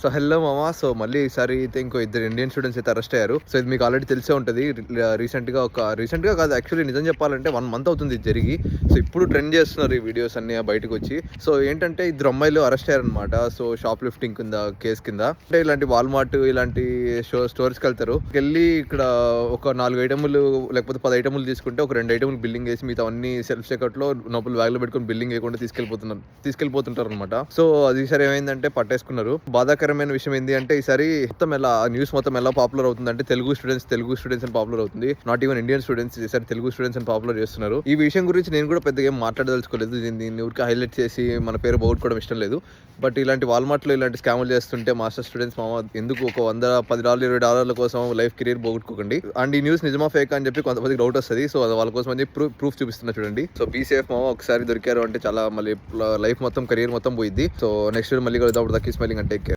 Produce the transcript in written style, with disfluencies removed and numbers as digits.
So hello మామా. So మళ్ళీ ఈసారి అయితే ఇంకో ఇద్దరు ఇండియన్ స్టూడెంట్స్ అయితే అరెస్ట్ అయ్యారు. సో ఇది మీకు ఆల్రెడీ తెలిసే ఉంటుంది. రీసెంట్ గా కాదు, యాక్చువల్లీ నిజం చెప్పాలంటే 1 month అవుతుంది ఇది జరిగి. సో ఇప్పుడు ట్రెండ్ చేస్తున్నారు ఈ వీడియోస్ అన్ని బయటకు వచ్చి. సో ఏంటంటే ఇద్దరు అమ్మాయిలు అరెస్ట్ అయ్యారనమాట. సో షాప్ లిఫ్టింగ్ కింద కేసు కింద, అంటే ఇలాంటి వాల్మార్ట్ ఇలాంటి స్టోర్స్కి వెళ్తారు. వెళ్ళి ఇక్కడ ఒక 4 ఐటములు లేకపోతే 10 ఐటములు తీసుకుంటే ఒక 2 ఐటములు బిల్లింగ్ వేసి మిగతా అన్ని సెల్ఫ్ చెక్అవుట్ లో నొప్పులు బ్యాగ్ లో పెట్టుకుని బిల్లింగ్ వేయకుండా తీసుకెళ్లిపోతుంటారు అనమాట. సో అది ఈసారి ఏమైందంటే పట్టేసుకున్నారు. బాధాకరమైన విషయం ఏంటి అంటే ఈసారి న్యూస్ మొత్తం ఎలా పాపులర్ అవుతుందంటే తెలుగు స్టూడెంట్స్ అని పాపులర్ అవుతుంది. నాట్ ఈవెన్ ఇండియన్ స్టూడెంట్స్, ఈసారి తెలుగు స్టూడెంట్స్ అని పాపులర్ చేస్తున్నారు. ఈ విషయం గురించి నేను కూడా పెద్దగా ఏం మాట్లాడదలుచుకోలేదు. దీన్ని ఊరికి హైలైట్ చేసి మన పేరు పోగొట్టుకోవడం ఇష్టం లేదు. బట్ ఇలాంటి వాల్మార్ట్ లో ఇలాంటి స్కాములు చేస్తుంటే మాస్టర్ స్టూడెంట్స్ ఎందుకు ఒక $100, $10, $20 కోసం లైఫ్ కెరీర్ పోగొట్టుకోకండి. అండ్ ఈ న్యూస్ నిజమా ఫేక్ అని చెప్పి కొంతమందికి డౌట్ వస్తుంది. సో వాళ్ళ కోసం అని ప్రూఫ్ చూపిస్తున్నా చూడండి. సో బీ సేఫ్ మామ. ఒకసారి దొరికారు అంటే చాలా మళ్ళీ లైఫ్ మొత్తం కెరీర్ మొత్తం పోయింది. సో నెక్స్ట్ మళ్ళీ కూడా స్మైలింగ్ అండ్ టేక్ కేర్.